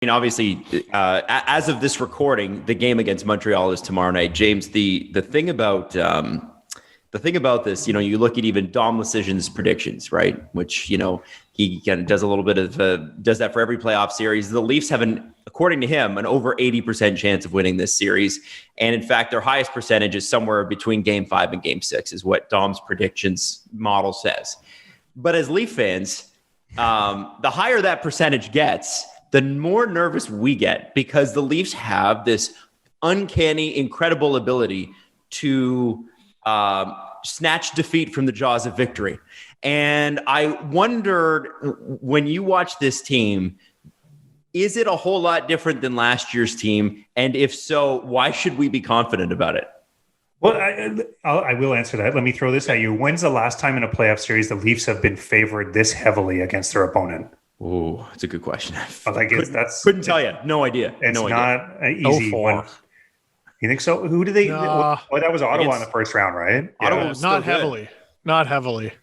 mean, obviously, as of this recording, the game against Montreal is tomorrow night. James, the thing about this, you look at even Dom Luszczyszyn's predictions, right? Which, he kind of does a little bit of does that for every playoff series. The Leafs have according to him, an over 80% chance of winning this series. And in fact, their highest percentage is somewhere between game 5 and game 6 is what Dom's predictions model says. But as Leaf fans, the higher that percentage gets, the more nervous we get, because the Leafs have this uncanny, incredible ability to snatch defeat from the jaws of victory. And I wondered, when you watch this team, is it a whole lot different than last year's team? And if so, why should we be confident about it? Well, I will answer that. Let me throw this at you. When's the last time in a playoff series the Leafs have been favored this heavily against their opponent? Oh, that's a good question. Couldn't tell you. No idea. It's no not an easy one. You think so? Who do they? Well, that was Ottawa in the first round, right? Ottawa was not heavily. Not heavily.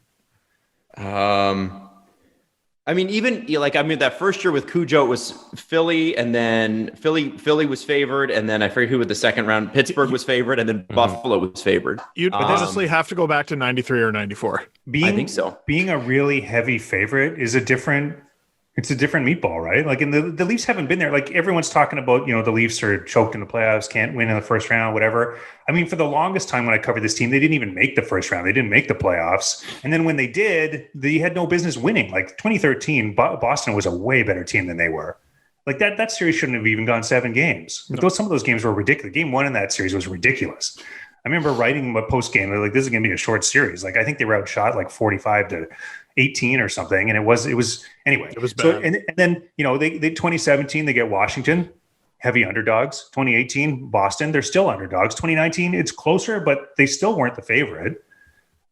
I mean, that first year with Cujo, it was Philly, and then Philly was favored, and then I forget who with the second round. Pittsburgh was favored, and then Buffalo was favored. You'd honestly have to go back to 93 or 94. I think so. Being a really heavy favorite is a different meatball, right? Like, and the Leafs haven't been there. Like, everyone's talking about, the Leafs are choked in the playoffs, can't win in the first round, whatever. I mean, for the longest time when I covered this team, they didn't even make the first round. They didn't make the playoffs. And then when they did, they had no business winning. Like 2013, Boston was a way better team than they were. Like that series shouldn't have even gone 7 games. But some of those games were ridiculous. Game 1 in that series was ridiculous. I remember writing a post game, like, this is going to be a short series. Like, I think they were outshot like 45-18 or something. And it was anyway. It was bad. So, and then, they 2017, they get Washington, heavy underdogs. 2018, Boston, they're still underdogs. 2019, it's closer, but they still weren't the favorite.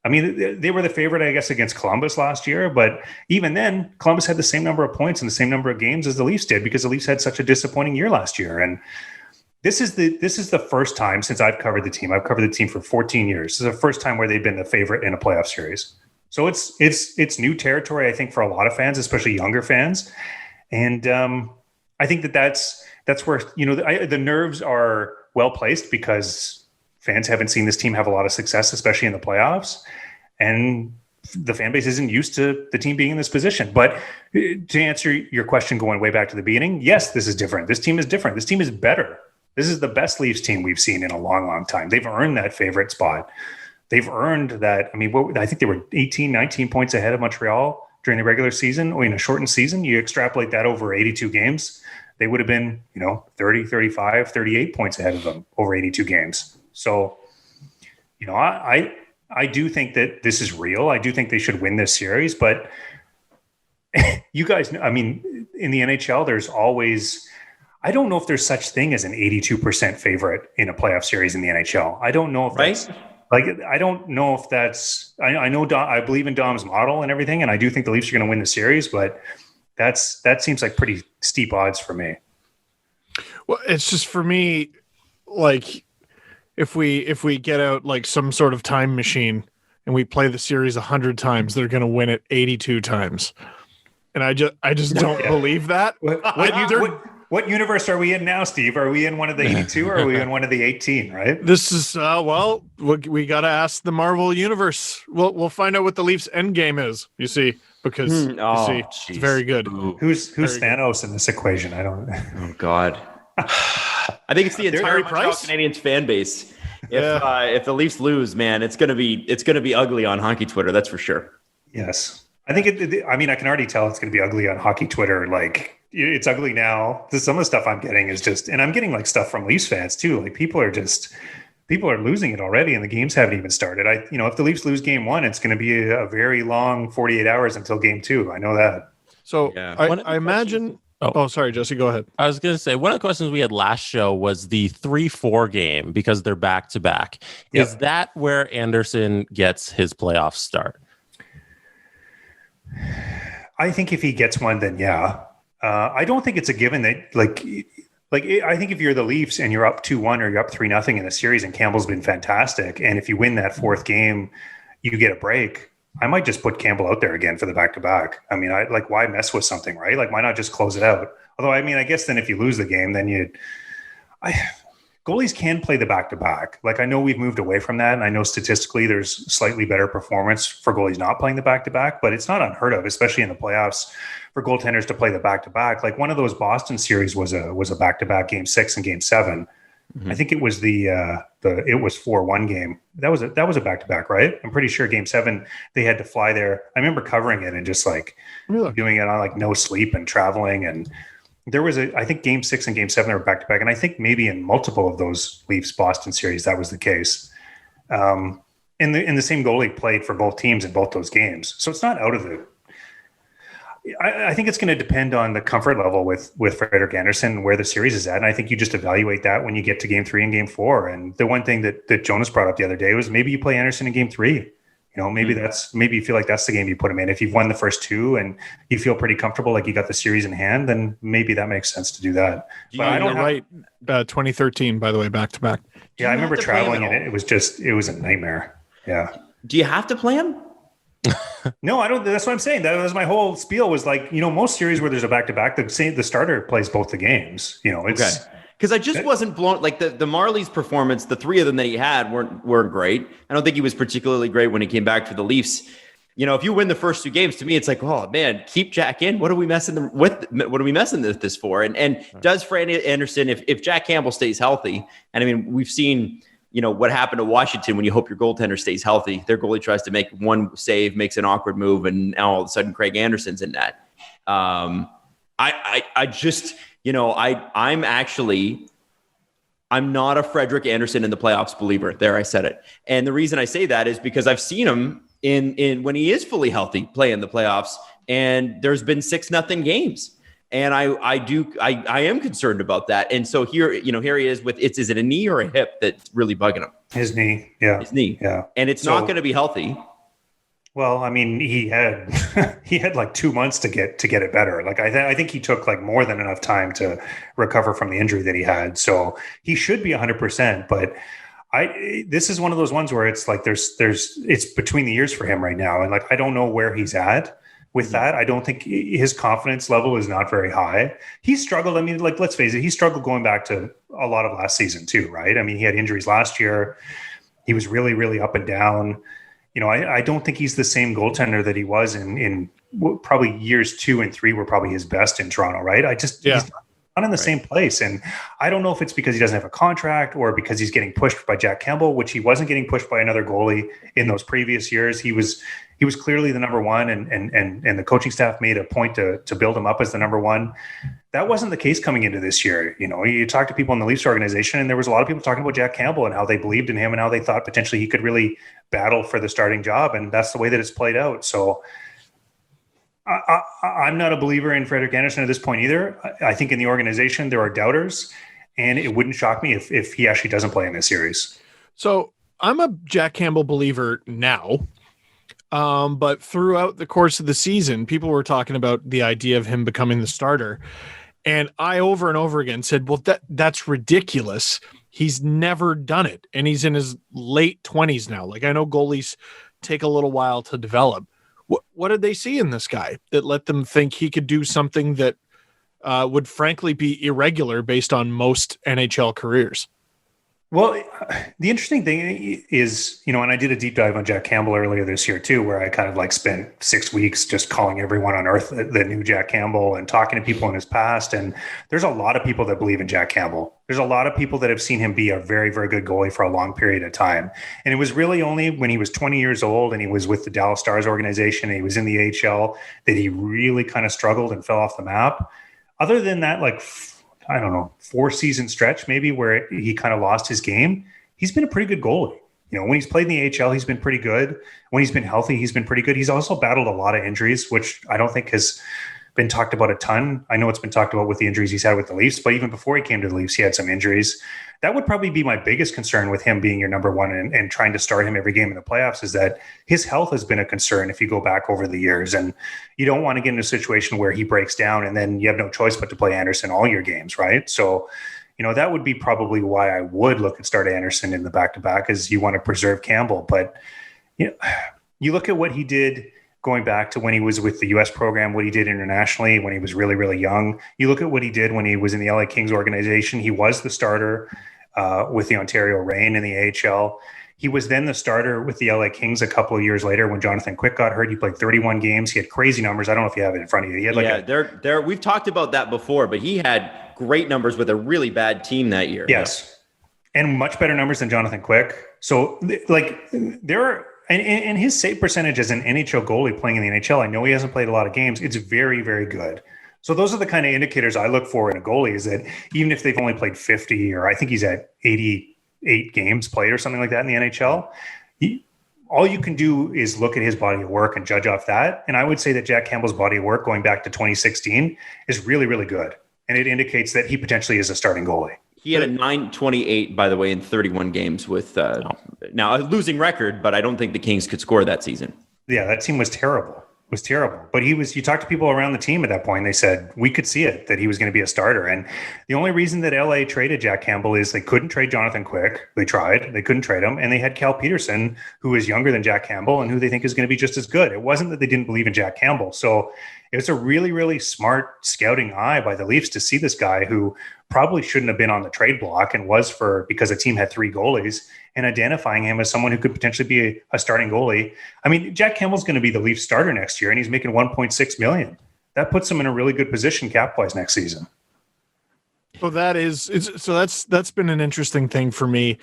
I mean, they were the favorite, I guess, against Columbus last year. But even then, Columbus had the same number of points and the same number of games as the Leafs did, because the Leafs had such a disappointing year last year. And this is the first time since I've covered the team. I've covered the team for 14 years. This is the first time where they've been the favorite in a playoff series. So it's new territory, I think, for a lot of fans, especially younger fans. And I think that's where, the nerves are well placed, because fans haven't seen this team have a lot of success, especially in the playoffs. And the fan base isn't used to the team being in this position. But to answer your question going way back to the beginning, yes, this is different. This team is different. This team is better. This is the best Leafs team we've seen in a long, long time. They've earned that favorite spot. They've earned that. I mean, I think they were 18, 19 points ahead of Montreal during the regular season, or in a shortened season. You extrapolate that over 82 games, they would have been, 30, 35, 38 points ahead of them over 82 games. So, I do think that this is real. I do think they should win this series, but you guys, I mean, in the NHL, there's always, I don't know if there's such thing as an 82% favorite in a playoff series in the NHL. I don't know if that's, I don't know if that's, I know I believe in Dom's model and everything, and I do think the Leafs are going to win the series, but that seems like pretty steep odds for me. Well, it's just, for me, like, if we get out like some sort of time machine and we play the series 100 times, they're going to win it 82 times. And I just don't believe that. What universe are we in now, Steve? Are we in one of the 82 or are we in one of the 18, right? This is, we got to ask the Marvel universe. We'll find out what the Leafs end game is, you see, because it's very good. Who's Thanos in this equation? I don't. Oh, God. I think it's the entire Montreal Canadiens fan base. If the Leafs lose, man, it's gonna be ugly on hockey Twitter. That's for sure. Yes, I think I mean, I can already tell it's gonna be ugly on hockey Twitter. Like, it's ugly now. Some of the stuff I'm getting is just, and I'm getting like stuff from Leafs fans too. Like, people are losing it already, and the games haven't even started. If the Leafs lose game 1, it's gonna be a very long 48 hours until game 2. I know that. So I imagine. Oh, sorry, Jesse, go ahead. I was going to say, one of the questions we had last show was the 3-4 game, because they're back-to-back. Yep. Is that where Anderson gets his playoff start? I think if he gets one, then yeah. I don't think it's a given that, I think if you're the Leafs and you're up 2-1 or you're up 3-0 in the series and Campbell's been fantastic, and if you win that 4th game, you get a break, I might just put Campbell out there again for the back-to-back. I mean, why mess with something, right? Like, why not just close it out? Although, I mean, I guess then if you lose the game, then goalies can play the back-to-back. Like, I know we've moved away from that, and I know statistically there's slightly better performance for goalies not playing the back-to-back, but it's not unheard of, especially in the playoffs, for goaltenders to play the back-to-back. Like, one of those Boston series was a back-to-back Game 6 and Game 7. Mm-hmm. I think it was it was 4-1 game. That was a back-to-back, right? I'm pretty sure Game 7 they had to fly there. I remember covering it and just like doing it on like no sleep and traveling, and there was I think Game 6 and Game 7 were back-to-back, and I think maybe in multiple of those Leafs-Boston series that was the case. And the same goalie played for both teams in both those games, so it's not out of the. I think it's going to depend on the comfort level with Frederik Andersen, where the series is at, and I think you just evaluate that when you get to Game 3 and Game 4. And the one thing that Jonas brought up the other day was maybe you play Andersen in Game 3. Maybe maybe you feel like that's the game you put him in. If you've won the first two and you feel pretty comfortable, like you got the series in hand, then maybe that makes sense to do that. But I don't right. 2013, by the way, back to back. Yeah, I remember traveling in it. It was a nightmare. Yeah. Do you have to play him? No, I don't. That's what I'm saying. That was my whole spiel. Was like, most series where there's a back to back, the starter plays both the games. It's. Okay. Because I just wasn't blown, like the Marlies performance, the three of them that he had weren't great. I don't think he was particularly great when he came back for the Leafs. If you win the first two games, to me, it's like, oh man, keep Jack in. What are we messing this for? And does Fred Andersen, if Jack Campbell stays healthy, and I mean, we've seen, what happened to Washington when you hope your goaltender stays healthy. Their goalie tries to make one save, makes an awkward move, and now all of a sudden Craig Anderson's in that. I just, I'm not a Frederik Andersen in the playoffs believer. There, I said it. And the reason I say that is because I've seen him in when he is fully healthy play in the playoffs, and there's been 6-0 games. And I am concerned about that. And so here he is with is it a knee or a hip that's really bugging him? His knee. Yeah. His knee. Yeah. And it's not going to be healthy. Well, I mean, he had like 2 months to get it better. Like I think he took like more than enough time to recover from the injury that he had. So he should be 100%. But this is one of those ones where it's like it's between the ears for him right now, and like I don't know where he's at with that. I don't think his confidence level is not very high. He struggled. I mean, like let's face it, he struggled going back to a lot of last season too, right? I mean, he had injuries last year. He was really, really up and down. I don't think he's the same goaltender that he was in probably years 2 and 3 were probably his best in Toronto, right? He's not in the same place. And I don't know if it's because he doesn't have a contract or because he's getting pushed by Jack Campbell, which he wasn't getting pushed by another goalie in those previous years. He was clearly the number one, and the coaching staff made a point to build him up as the number one. That wasn't the case coming into this year. You talk to people in the Leafs organization, and there was a lot of people talking about Jack Campbell and how they believed in him and how they thought potentially he could really battle for the starting job. And that's the way that it's played out. So I'm not a believer in Frederik Andersen at this point either. I think in the organization, there are doubters, and it wouldn't shock me if he actually doesn't play in this series. So I'm a Jack Campbell believer now. But throughout the course of the season, people were talking about the idea of him becoming the starter. And I over and over again said, well, that's ridiculous. He's never done it. And he's in his late 20s now. Like, I know goalies take a little while to develop. What did they see in this guy that let them think he could do something that would frankly be irregular based on most NHL careers? Well, the interesting thing is, and I did a deep dive on Jack Campbell earlier this year too, where I kind of like spent 6 weeks just calling everyone on earth that knew Jack Campbell and talking to people in his past. And there's a lot of people that believe in Jack Campbell. There's a lot of people that have seen him be a very, very good goalie for a long period of time. And it was really only when he was 20 years old and he was with the Dallas Stars organization and he was in the AHL that he really kind of struggled and fell off the map. Other than that, like, I don't know, 4-season stretch maybe where he kind of lost his game, he's been a pretty good goalie. When he's played in the AHL, he's been pretty good. When he's been healthy, he's been pretty good. He's also battled a lot of injuries, which I don't think has been talked about a ton. I know it's been talked about with the injuries he's had with the Leafs, but even before he came to the Leafs, he had some injuries. That would probably be my biggest concern with him being your number one and trying to start him every game in the playoffs, is that his health has been a concern if you go back over the years. And you don't want to get in a situation where he breaks down and then you have no choice but to play Andersen all your games, right? So, that would be probably why I would look at start Andersen in the back-to-back, is you want to preserve Campbell. But, you look at what he did going back to when he was with the U.S. program, what he did internationally when he was really, really young. You look at what he did when he was in the LA Kings organization. He was the starter with the Ontario Reign in the AHL. He was then the starter with the LA Kings a couple of years later when Jonathan Quick got hurt. He played 31 games. He had crazy numbers. I don't know if you have it in front of you. He had we've talked about that before, but he had great numbers with a really bad team that year. Yes. And much better numbers than Jonathan Quick. So there are, and his save percentage as an NHL goalie playing in the NHL, I know he hasn't played a lot of games. It's very, very good. So those are the kind of indicators I look for in a goalie, is that even if they've only played 50, or I think he's at 88 games played or something like that in the NHL, all you can do is look at his body of work and judge off that. And I would say that Jack Campbell's body of work going back to 2016 is really, really good. And it indicates that he potentially is a starting goalie. He had a 928, by the way, in 31 games with now a losing record, but I don't think the Kings could score that season. Yeah, that team was terrible. But you talked to people around the team at that point, they said we could see it, that he was going to be a starter. And the only reason that LA traded Jack Campbell is they couldn't trade Jonathan Quick. They tried, they couldn't trade him. And they had Cal Peterson, who is younger than Jack Campbell and who they think is going to be just as good. It wasn't that they didn't believe in Jack Campbell. So it was a really, really smart scouting eye by the Leafs to see this guy who probably shouldn't have been on the trade block and was because a team had 3 goalies, and identifying him as someone who could potentially be a starting goalie. I mean, Jack Campbell's going to be the Leafs starter next year, and he's making $1.6 million. That puts him in a really good position cap-wise next season. Well, that's been an interesting thing for me,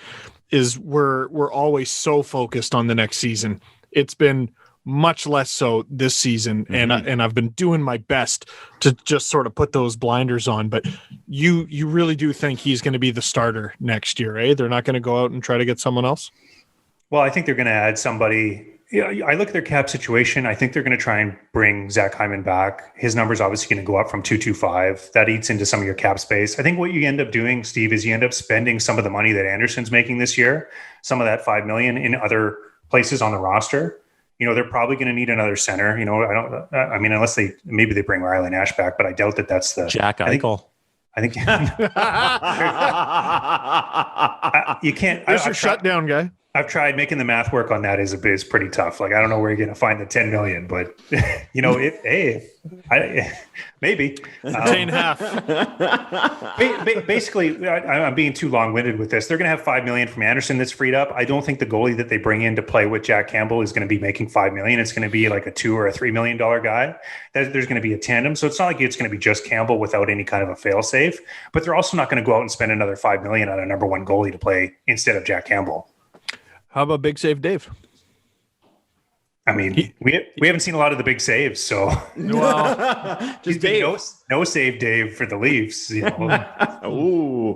is we're always so focused on the next season. It's been much less so this season, and I've been doing my best to just sort of put those blinders on. But you really do think he's going to be the starter next year, eh? They're not going to go out and try to get someone else? Well, I think they're going to add somebody. I look at their cap situation. I think they're going to try and bring Zach Hyman back. His number's obviously going to go up from 225. That eats into some of your cap space. I think what you end up doing, Steve, is you end up spending some of the money that Anderson's making this year, some of that $5 million, in other places on the roster. They're probably going to need another center. I mean, unless maybe they bring Riley Nash back, but I doubt that that's the Jack Eichel. I think you can't. There's your shutdown guy. I've tried making the math work on that. Is pretty tough. Like, I don't know where you're going to find the 10 million, but maybe retain half. Basically, I'm being too long-winded with this. They're going to have $5 million from Anderson that's freed up. I don't think the goalie that they bring in to play with Jack Campbell is going to be making $5 million. It's going to be like a $2 or a $3 million guy. There's going to be a tandem, so it's not like it's going to be just Campbell without any kind of a fail-safe. But they're also not going to go out and spend another $5 million on a number one goalie to play instead of Jack Campbell. How about Big Save Dave? I mean, we haven't seen a lot of the big saves, so well, just Dave. No save Dave for the Leafs. Ooh,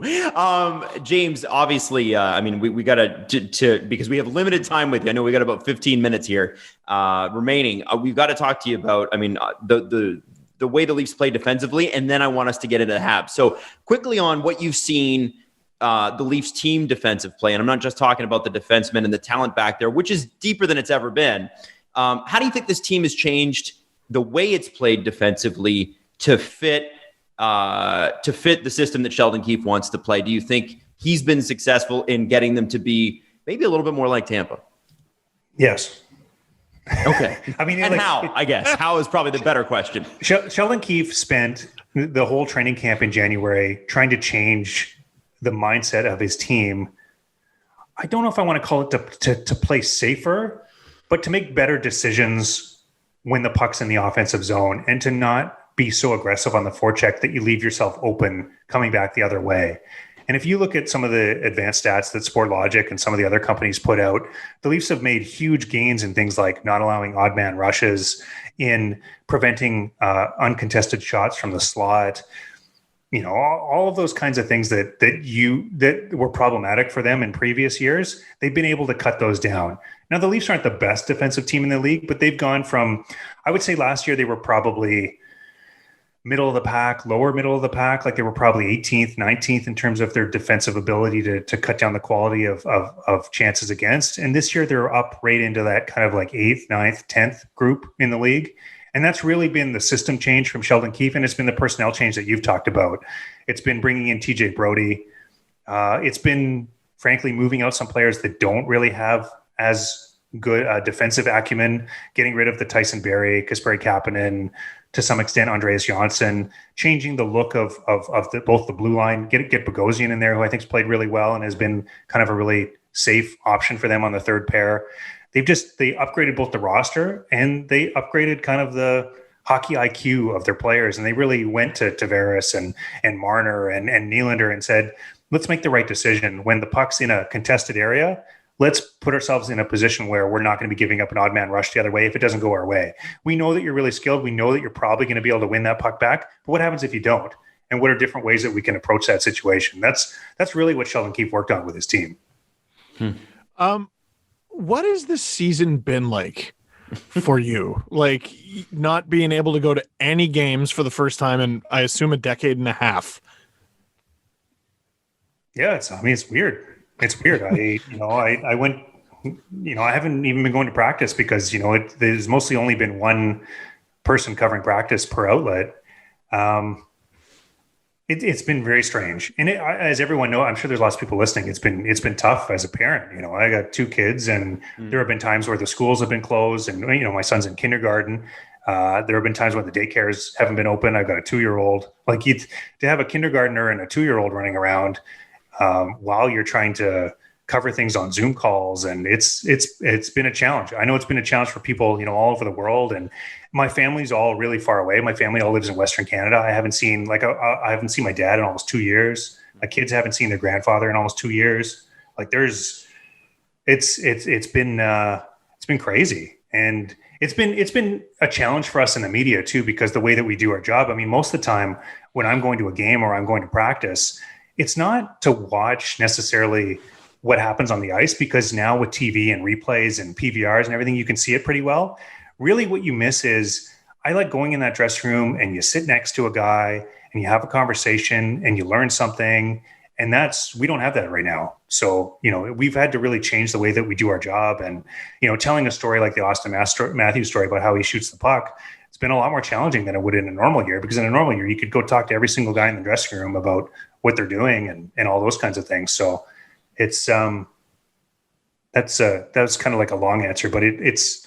James. Obviously, I mean, we got to because we have limited time with you. I know we got about 15 minutes here remaining. We've got to talk to you about. I mean, the way the Leafs play defensively, and then I want us to get into the Habs. So quickly on what you've seen. The Leafs team defensive play, and I'm not just talking about the defensemen and the talent back there, which is deeper than it's ever been. How do you think this team has changed the way it's played defensively to fit the system that Sheldon Keefe wants to play? Do you think he's been successful in getting them to be maybe a little bit more like Tampa? Yes. Okay. I mean, and how? I guess how is probably the better question. Sheldon Keefe spent the whole training camp in January trying to change the mindset of his team. I don't know if I want to call it to play safer, but to make better decisions when the puck's in the offensive zone and to not be so aggressive on the forecheck that you leave yourself open coming back the other way. And if you look at some of the advanced stats that SportLogic and some of the other companies put out, the Leafs have made huge gains in things like not allowing odd man rushes, in preventing uncontested shots from the slot, all of those kinds of things that were problematic for them in previous years. They've been able to cut those down. Now, the Leafs aren't the best defensive team in the league, but they've gone from, I would say last year they were probably middle of the pack, lower middle of the pack. Like they were probably 18th, 19th in terms of their defensive ability to cut down the quality of chances against. And this year they're up right into that kind of like 8th, 9th, 10th group in the league. And that's really been the system change from Sheldon Keefe, and it's been the personnel change that you've talked about. It's been bringing in TJ Brody. It's been, frankly, moving out some players that don't really have as good defensive acumen, getting rid of the Tyson Barrie, Kasperi Kapanen, to some extent Andreas Johnsson, changing the look of both the blue line, get Bogosian in there, who I think's played really well and has been kind of a really safe option for them on the third pair. They upgraded both the roster and they upgraded kind of the hockey IQ of their players, and they really went to Tavares and Marner and Nylander and said, let's make the right decision. When the puck's in a contested area, let's put ourselves in a position where we're not going to be giving up an odd man rush the other way if it doesn't go our way. We know that you're really skilled. We know that you're probably going to be able to win that puck back. But what happens if you don't? And what are different ways that we can approach that situation? That's really what Sheldon Keefe worked on with his team. What has this season been like for you? Like, not being able to go to any games for the first time in, I assume, a decade and a half. Yeah, it's weird. It's weird. I went, I haven't even been going to practice because, there's mostly only been one person covering practice per outlet. It's been very strange. And as everyone knows, I'm sure there's lots of people listening. It's been tough as a parent. I got 2 kids, and there have been times where the schools have been closed, and, my son's in kindergarten. There have been times when the daycares haven't been open. I've got a 2-year-old. Like, to have a kindergartner and a 2-year-old running around while you're trying to cover things on Zoom calls, and it's been a challenge. I know it's been a challenge for people, all over the world, and my family's all really far away. My family all lives in Western Canada. I haven't seen I haven't seen my dad in almost 2 years. My kids haven't seen their grandfather in almost 2 years. Like, it's been crazy, and it's been a challenge for us in the media too, because the way that we do our job. I mean, most of the time when I'm going to a game or I'm going to practice, it's not to watch necessarily what happens on the ice, because now with TV and replays and PVRs and everything, you can see it pretty well. Really what you miss is, I like going in that dressing room and you sit next to a guy and you have a conversation and you learn something. And we don't have that right now. So, we've had to really change the way that we do our job. And, telling a story like the Austin Matthews story about how he shoots the puck, it's been a lot more challenging than it would in a normal year, because in a normal year, you could go talk to every single guy in the dressing room about what they're doing and all those kinds of things. So it's, that's kind of like a long answer, but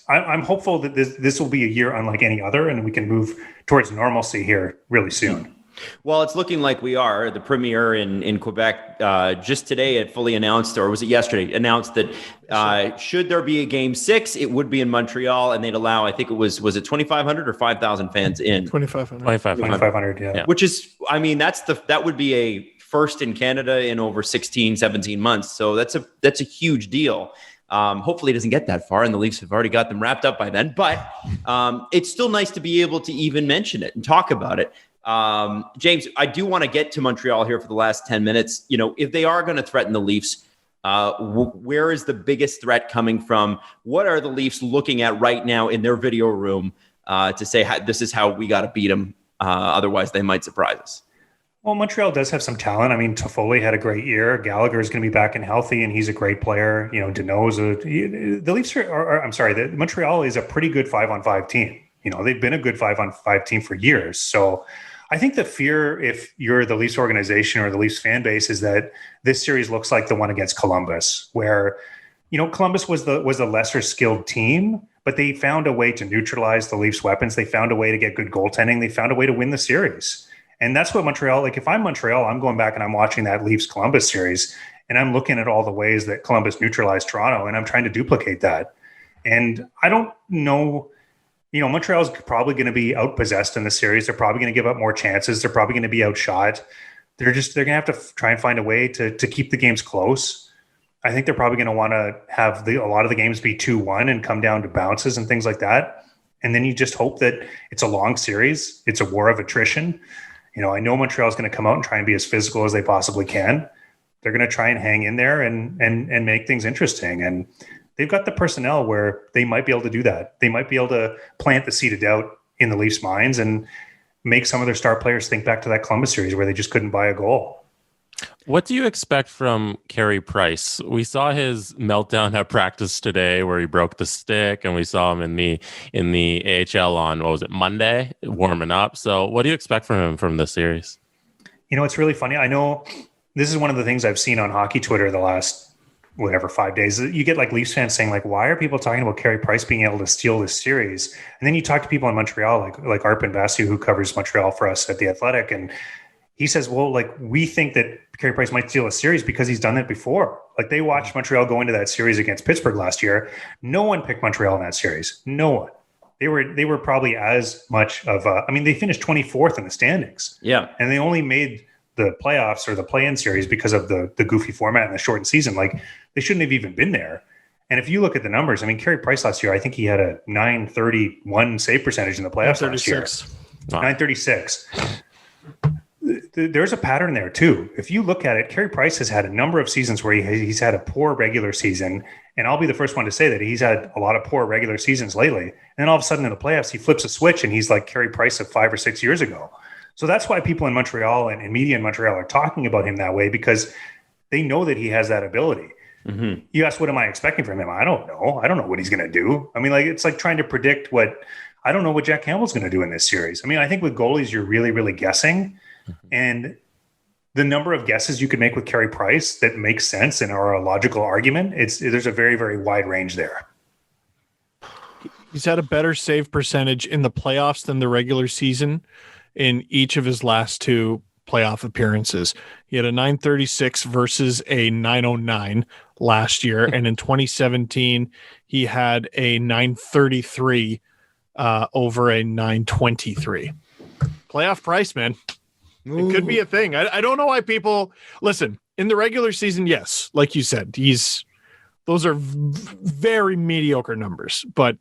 I'm hopeful that this will be a year unlike any other, and we can move towards normalcy here really soon. Well, it's looking like we are. The premier in Quebec just today it fully announced, or was it yesterday, announced that should there be a game 6, it would be in Montreal, and they'd allow, I think it was it 2,500 or 5,000 fans in? 2,500. Yeah. Which is, that would be a first in Canada in over 16, 17 months. So that's a huge deal. Hopefully it doesn't get that far, and the Leafs have already got them wrapped up by then. But it's still nice to be able to even mention it and talk about it. James, I do want to get to Montreal here for the last 10 minutes. If they are going to threaten the Leafs, where is the biggest threat coming from? What are the Leafs looking at right now in their video room to say, this is how we got to beat them? Otherwise, they might surprise us. Well, Montreal does have some talent. I mean, Toffoli had a great year. Gallagher is going to be back and healthy, and he's a great player. Deneau's the Leafs Montreal is a pretty good 5-on-5 team. They've been a good 5-on-5 team for years. So I think the fear, if you're the Leafs organization or the Leafs fan base, is that this series looks like the one against Columbus, where, Columbus was the lesser skilled team, but they found a way to neutralize the Leafs' weapons. They found a way to get good goaltending. They found a way to win the series. And that's what Montreal, if I'm Montreal, I'm going back and I'm watching that Leafs Columbus series, and I'm looking at all the ways that Columbus neutralized Toronto, and I'm trying to duplicate that. And I don't know, Montreal's probably going to be outpossessed in the series. They're probably going to give up more chances. They're probably going to be outshot. They're going to have to try and find a way to keep the games close. I think they're probably going to want to have a lot of the games be 2-1 and come down to bounces and things like that. And then you just hope that it's a long series. It's a war of attrition. I know Montreal's going to come out and try and be as physical as they possibly can. They're going to try and hang in there and make things interesting. And they've got the personnel where they might be able to do that. They might be able to plant the seed of doubt in the Leafs' minds and make some of their star players think back to that Columbus series where they just couldn't buy a goal. What do you expect from Carey Price? We saw his meltdown at practice today where he broke the stick, and we saw him in the AHL on, Monday, warming up. So what do you expect from him from this series? It's really funny. I know this is one of the things I've seen on hockey Twitter the last whatever 5 days, you get like Leafs fans saying like, why are people talking about Carey Price being able to steal this series? And then you talk to people in Montreal, like Arpin Basu, who covers Montreal for us at The Athletic, and he says, well, like, we think that Carey Price might steal a series because he's done that before. Like, they watched Montreal go into that series against Pittsburgh last year. No one picked Montreal in that series. No one. They were probably as much of they finished 24th in the standings. Yeah. And they only made the playoffs or the play-in series because of the goofy format and the shortened season. Like, they shouldn't have even been there. And if you look at the numbers, I mean, Carey Price last year, I think he had a .931 save percentage in the playoffs last year. 936. There's a pattern there too. If you look at it, Carey Price has had a number of seasons where he's had a poor regular season, and I'll be the first one to say that he's had a lot of poor regular seasons lately. And then all of a sudden in the playoffs, he flips a switch and he's like Carey Price of 5 or 6 years ago. So that's why people in Montreal and media in Montreal are talking about him that way, because they know that he has that ability. Mm-hmm. You ask, what am I expecting from him? I don't know. I don't know what he's going to do. I mean, like, it's like trying to predict I don't know what Jack Campbell's going to do in this series. I mean, I think with goalies, you're really, really guessing. And the number of guesses you could make with Carey Price that makes sense and are a logical argument, there's a very, very wide range there. He's had a better save percentage in the playoffs than the regular season in each of his last 2 playoff appearances. He had a 936 versus a 909 last year. And in 2017, he had a 933 over a 923. Playoff Price, man. It could be a thing. I don't know why people listen in the regular season. Yes, like you said, those are very mediocre numbers, but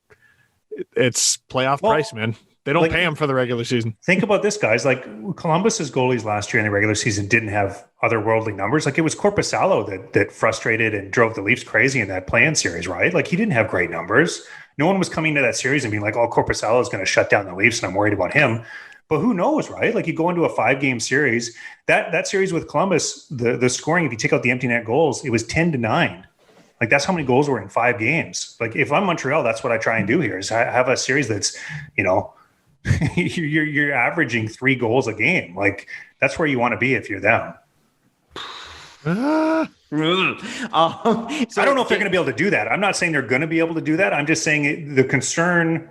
it's playoff Price, man. They don't pay him for the regular season. Think about this, guys. Like, Columbus's goalies last year in the regular season didn't have otherworldly numbers. Like, it was Korpisalo that frustrated and drove the Leafs crazy in that play-in series, right? Like, he didn't have great numbers. No one was coming to that series and being like, oh, Korpisalo is going to shut down the Leafs and I'm worried about him. But who knows, right? Like, you go into a 5-game series. That series with Columbus, the scoring, if you take out the empty net goals, it was 10-9. Like, that's how many goals were in 5 games. Like, if I'm Montreal, that's what I try and do here is have a series that's, you're averaging 3 goals a game. Like, that's where you want to be if you're them. So I don't know if they're going to be able to do that. I'm not saying they're going to be able to do that. I'm just saying the concern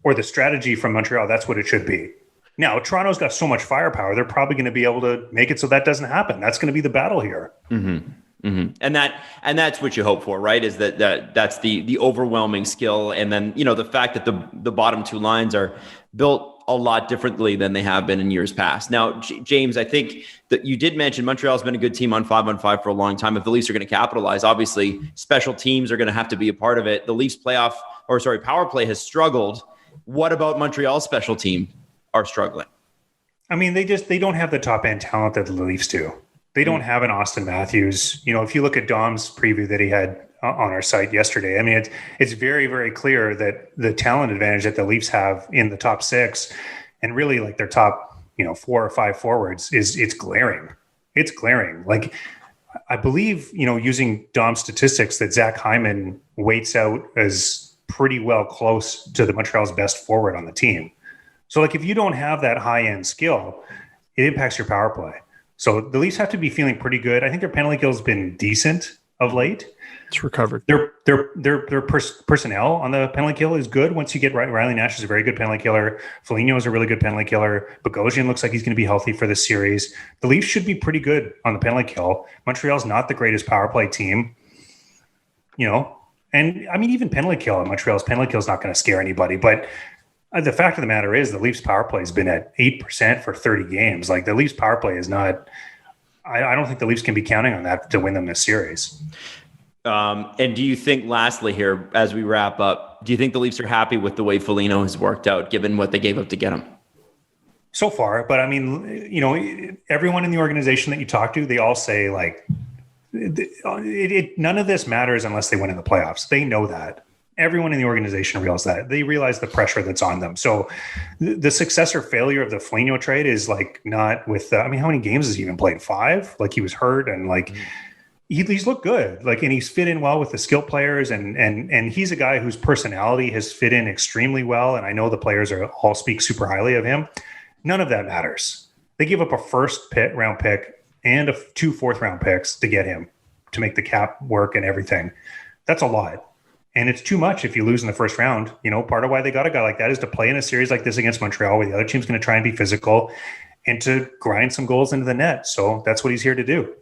or the strategy from Montreal, that's what it should be. Now, Toronto's got so much firepower, they're probably going to be able to make it so that doesn't happen. That's going to be the battle here. Mm-hmm. Mm-hmm. And that's what you hope for, right? Is that's the overwhelming skill, and then the fact that the bottom 2 lines are built a lot differently than they have been in years past. Now, James, I think that you did mention Montreal's been a good team on 5-on-5 for a long time. If the Leafs are going to capitalize, obviously special teams are going to have to be a part of it. The Leafs power play has struggled. What about Montreal's special team are struggling? I mean, they don't have the top end talent that the Leafs do. They don't have an Austin Matthews. If you look at Dom's preview that he had on our site yesterday, I mean, it's very, very clear that the talent advantage that the Leafs have in the top 6 and really like their top, 4 or 5 forwards it's glaring. It's glaring. Like, I believe, using Dom's statistics that Zach Hyman waits out as pretty well close to the Montreal's best forward on the team. So, like, if you don't have that high-end skill, it impacts your power play. So the Leafs have to be feeling pretty good. I think their penalty kill has been decent of late. It's recovered. Their personnel on the penalty kill is good. Once you get Riley Nash is a very good penalty killer. Foligno is a really good penalty killer. Bogosian looks like he's going to be healthy for this series. The Leafs should be pretty good on the penalty kill. Montreal's not the greatest power play team, And I mean, even penalty kill, Montreal's penalty kill is not going to scare anybody, but the fact of the matter is the Leafs power play has been at 8% for 30 games. Like, the Leafs power play is not, I don't think the Leafs can be counting on that to win them this series. And do you think, lastly here, as we wrap up, do you think the Leafs are happy with the way Foligno has worked out, given what they gave up to get him? So far, but I mean, everyone in the organization that you talk to, they all say like, none of this matters unless they win in the playoffs. They know that. Everyone in the organization realizes that. They realize the pressure that's on them. So the success or failure of the Foligno trade is like not with, how many games has he even played? 5? Like, he was hurt and like, he's looked good. Like, and he's fit in well with the skill players and he's a guy whose personality has fit in extremely well. And I know the players all speak super highly of him. None of that matters. They gave up a first round pick and 2 fourth round picks to get him. to make the cap work and everything. That's a lot. And it's too much if you lose in the first round. You know, part of why they got a guy like that is to play in a series like this against Montreal, where the other team's going to try and be physical and to grind some goals into the net. So that's what he's here to do.